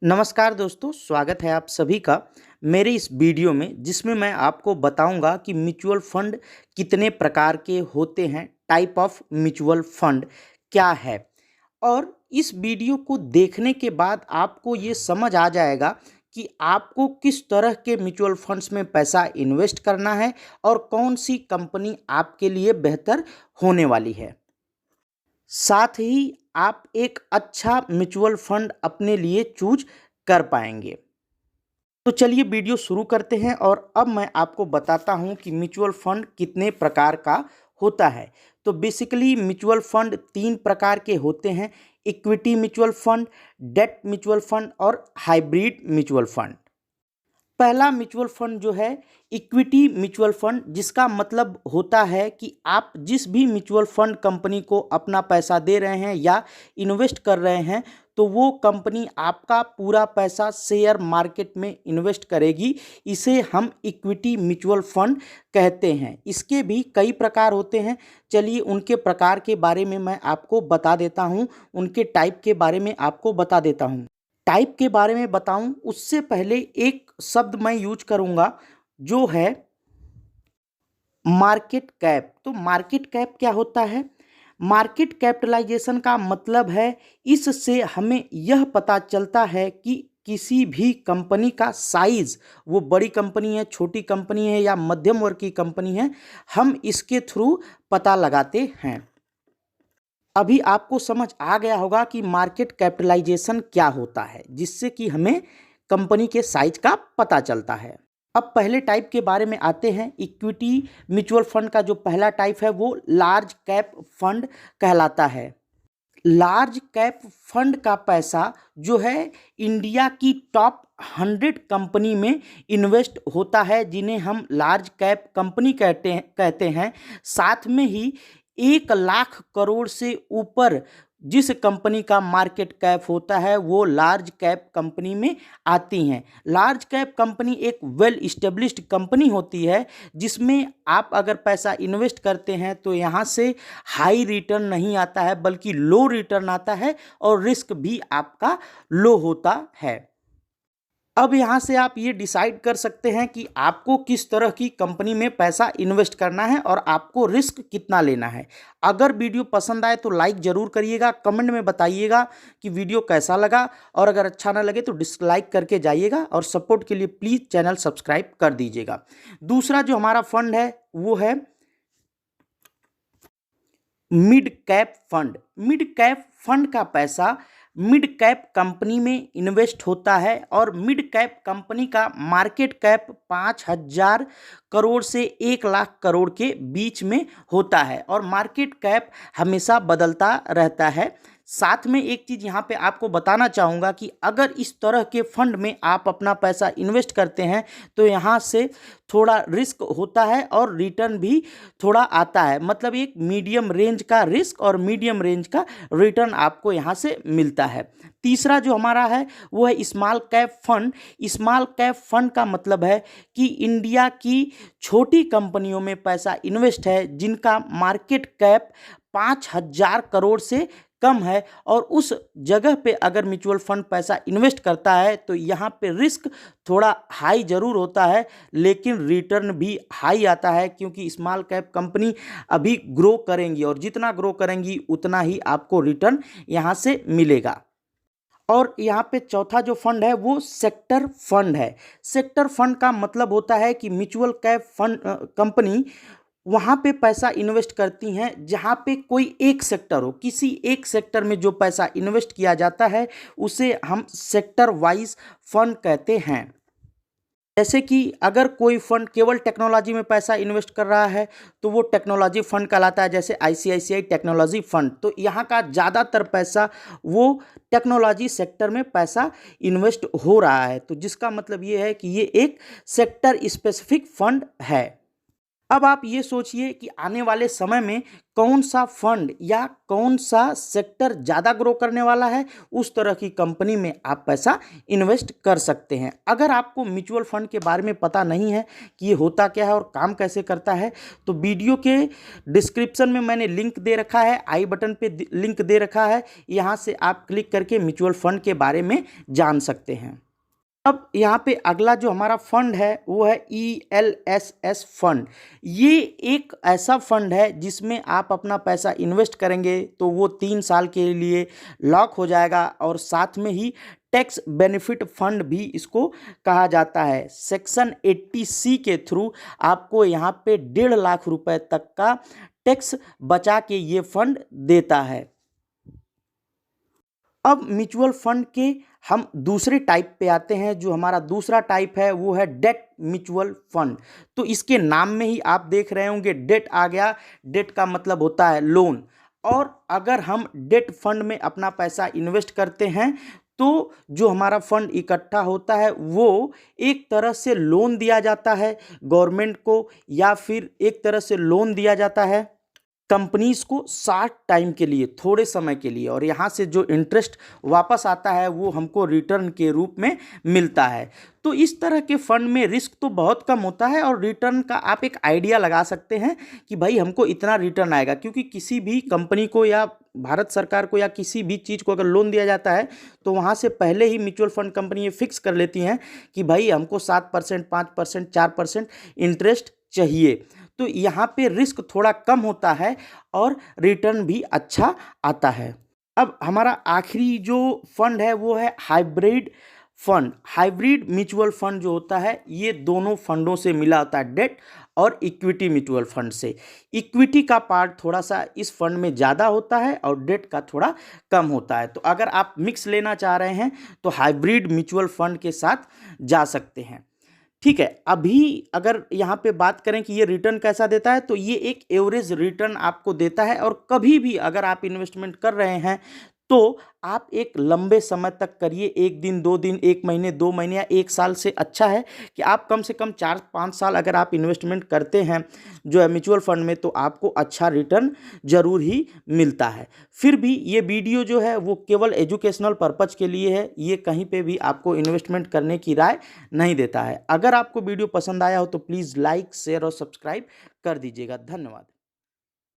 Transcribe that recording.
नमस्कार दोस्तों, स्वागत है आप सभी का मेरे इस वीडियो में, जिसमें मैं आपको बताऊंगा कि म्यूचुअल फंड कितने प्रकार के होते हैं। टाइप ऑफ म्यूचुअल फंड क्या है। और इस वीडियो को देखने के बाद आपको ये समझ आ जाएगा कि आपको किस तरह के म्यूचुअल फंड्स में पैसा इन्वेस्ट करना है और कौन सी कंपनी आपके लिए बेहतर होने वाली है। साथ ही आप एक अच्छा म्यूचुअल फंड अपने लिए चूज कर पाएंगे। तो चलिए वीडियो शुरू करते हैं और अब मैं आपको बताता हूं कि म्यूचुअल फंड कितने प्रकार का होता है। तो बेसिकली म्यूचुअल फंड तीन प्रकार के होते हैं: equity mutual fund, debt mutual fund और हाइब्रिड म्यूचुअल फंड। पहला म्यूचुअल फंड जो है इक्विटी म्यूचुअल फंड, जिसका मतलब होता है कि आप जिस भी म्यूचुअल फंड कंपनी को अपना पैसा दे रहे हैं या इन्वेस्ट कर रहे हैं, तो वो कंपनी आपका पूरा पैसा शेयर मार्केट में इन्वेस्ट करेगी। इसे हम इक्विटी म्यूचुअल फंड कहते हैं। इसके भी कई प्रकार होते हैं। चलिए उनके प्रकार के बारे में मैं आपको बता देता हूँ, उनके टाइप के बारे में आपको बता देता हूँ। टाइप के बारे में बताऊं उससे पहले एक शब्द मैं यूज करूंगा जो है मार्केट कैप। तो मार्केट कैप क्या होता है? मार्केट कैपिटलाइजेशन का मतलब है, इससे हमें यह पता चलता है कि किसी भी कंपनी का साइज, वो बड़ी कंपनी है, छोटी कंपनी है या मध्यम वर्ग की कंपनी है, हम इसके थ्रू पता लगाते हैं। अभी आपको समझ आ गया होगा कि मार्केट कैपिटलाइजेशन क्या होता है, जिससे कि हमें कंपनी के साइज का पता चलता है। अब पहले टाइप के बारे में आते हैं। इक्विटी म्यूचुअल फंड का जो पहला टाइप है वो लार्ज कैप फंड कहलाता है। लार्ज कैप फंड का पैसा जो है इंडिया की टॉप 100 कंपनी में इन्वेस्ट होता है, जिन्हें हम लार्ज कैप कंपनी कहते हैं। साथ में ही 1 लाख करोड़ से ऊपर जिस कंपनी का मार्केट कैप होता है वो लार्ज कैप कंपनी में आती हैं। लार्ज कैप कंपनी एक वेल इस्टेब्लिश्ड कंपनी होती है, जिसमें आप अगर पैसा इन्वेस्ट करते हैं तो यहाँ से हाई रिटर्न नहीं आता है, बल्कि लो रिटर्न आता है और रिस्क भी आपका लो होता है। अब यहाँ से आप ये डिसाइड कर सकते हैं कि आपको किस तरह की कंपनी में पैसा इन्वेस्ट करना है और आपको रिस्क कितना लेना है। अगर वीडियो पसंद आए तो लाइक ज़रूर करिएगा, कमेंट में बताइएगा कि वीडियो कैसा लगा, और अगर अच्छा ना लगे तो डिसलाइक करके जाइएगा, और सपोर्ट के लिए प्लीज़ चैनल सब्सक्राइब कर दीजिएगा। दूसरा जो हमारा फंड है वो है mid cap fund. Mid cap fund का पैसा मिड कैप कंपनी में इन्वेस्ट होता है, और मिड कैप कंपनी का मार्केट कैप 5,000 करोड़ से 1 लाख करोड़ के बीच में होता है, और मार्केट कैप हमेशा बदलता रहता है। साथ में एक चीज़ यहाँ पे आपको बताना चाहूँगा कि अगर इस तरह के फंड में आप अपना पैसा इन्वेस्ट करते हैं तो यहाँ से थोड़ा रिस्क होता है और रिटर्न भी थोड़ा आता है। मतलब एक मीडियम रेंज का रिस्क और मीडियम रेंज का रिटर्न आपको यहाँ से मिलता है। तीसरा जो हमारा है वो है small cap fund. Small cap fund का मतलब है कि इंडिया की छोटी कंपनियों में पैसा इन्वेस्ट है, जिनका मार्केट कैप 5,000 करोड़ से कम है, और उस जगह पे अगर म्यूचुअल फंड पैसा इन्वेस्ट करता है तो यहाँ पे रिस्क थोड़ा हाई ज़रूर होता है, लेकिन रिटर्न भी हाई आता है, क्योंकि स्मॉल कैप कंपनी अभी ग्रो करेंगी, और जितना ग्रो करेंगी उतना ही आपको रिटर्न यहाँ से मिलेगा। और यहाँ पे चौथा जो फंड है वो सेक्टर फंड है। सेक्टर फंड का मतलब होता है कि म्यूचुअल कैप फंड कंपनी वहाँ पे पैसा इन्वेस्ट करती हैं जहाँ पे कोई एक सेक्टर हो। किसी एक सेक्टर में जो पैसा इन्वेस्ट किया जाता है उसे हम सेक्टर वाइज फंड कहते हैं। जैसे कि अगर कोई फंड केवल टेक्नोलॉजी में पैसा इन्वेस्ट कर रहा है तो वो टेक्नोलॉजी फंड कहलाता है, जैसे आईसीआईसीआई टेक्नोलॉजी फंड। तो यहाँ का ज़्यादातर पैसा वो टेक्नोलॉजी सेक्टर में पैसा इन्वेस्ट हो रहा है, तो जिसका मतलब ये है कि ये एक सेक्टर स्पेसिफिक फंड है। अब आप ये सोचिए कि आने वाले समय में कौन सा फंड या कौन सा सेक्टर ज़्यादा ग्रो करने वाला है, उस तरह की कंपनी में आप पैसा इन्वेस्ट कर सकते हैं। अगर आपको म्यूचुअल फंड के बारे में पता नहीं है कि ये होता क्या है और काम कैसे करता है, तो वीडियो के डिस्क्रिप्शन में मैंने लिंक दे रखा है, आई बटन पे लिंक दे रखा है, यहाँ से आप क्लिक करके म्यूचुअल फंड के बारे में जान सकते हैं। अब यहाँ पे अगला जो हमारा फंड है वो है ELSS फंड। ये एक ऐसा फंड है जिसमें आप अपना पैसा इन्वेस्ट करेंगे तो वो 3 साल के लिए लॉक हो जाएगा और साथ में ही टैक्स बेनिफिट फंड भी इसको कहा जाता है। सेक्शन 80C के थ्रू आपको यहाँ पे 1.5 लाख रुपए तक का टैक्स बचा के ये फंड देता है। अब म्यूचुअल फंड के हम दूसरे टाइप पे आते हैं। जो हमारा दूसरा टाइप है वो है डेट म्यूचुअल फंड। तो इसके नाम में ही आप देख रहे होंगे डेट आ गया। डेट का मतलब होता है लोन। और अगर हम डेट फंड में अपना पैसा इन्वेस्ट करते हैं तो जो हमारा फंड इकट्ठा होता है वो एक तरह से लोन दिया जाता है गवर्नमेंट को, या फिर एक तरह से लोन दिया जाता है कंपनीज को शॉर्ट टाइम के लिए, थोड़े समय के लिए, और यहाँ से जो इंटरेस्ट वापस आता है वो हमको रिटर्न के रूप में मिलता है। तो इस तरह के फंड में रिस्क तो बहुत कम होता है और रिटर्न का आप एक आइडिया लगा सकते हैं कि भाई हमको इतना रिटर्न आएगा, क्योंकि किसी भी कंपनी को या भारत सरकार को या किसी भी चीज़ को अगर लोन दिया जाता है तो वहाँ से पहले ही म्यूचुअल फंड कंपनी ये फिक्स कर लेती हैं कि भाई हमको 7%, 5%, 4% इंटरेस्ट चाहिए। तो यहाँ पे रिस्क थोड़ा कम होता है और रिटर्न भी अच्छा आता है। अब हमारा आखिरी जो फंड है वो है hybrid fund. Hybrid mutual fund जो होता है ये दोनों फंडों से मिला होता है, डेट और इक्विटी म्यूचुअल फंड से। इक्विटी का पार्ट थोड़ा सा इस फंड में ज़्यादा होता है और डेट का थोड़ा कम होता है। तो अगर आप मिक्स लेना चाह रहे हैं तो हाइब्रिड म्यूचुअल फंड के साथ जा सकते हैं। ठीक है, अभी अगर यहाँ पे बात करें कि ये रिटर्न कैसा देता है, तो ये एक एवरेज रिटर्न आपको देता है। और कभी भी अगर आप इन्वेस्टमेंट कर रहे हैं तो आप एक लंबे समय तक करिए, 1 दिन 2 दिन, 1 महीने 2 महीने या 1 साल से अच्छा है कि आप कम से कम 4-5 साल अगर आप इन्वेस्टमेंट करते हैं जो है म्यूचुअल फंड में, तो आपको अच्छा रिटर्न जरूर ही मिलता है। फिर भी ये वीडियो जो है वो केवल एजुकेशनल पर्पज़ के लिए है, ये कहीं पे भी आपको इन्वेस्टमेंट करने की राय नहीं देता है। अगर आपको वीडियो पसंद आया हो तो प्लीज़ लाइक, शेयर और सब्सक्राइब कर दीजिएगा। धन्यवाद।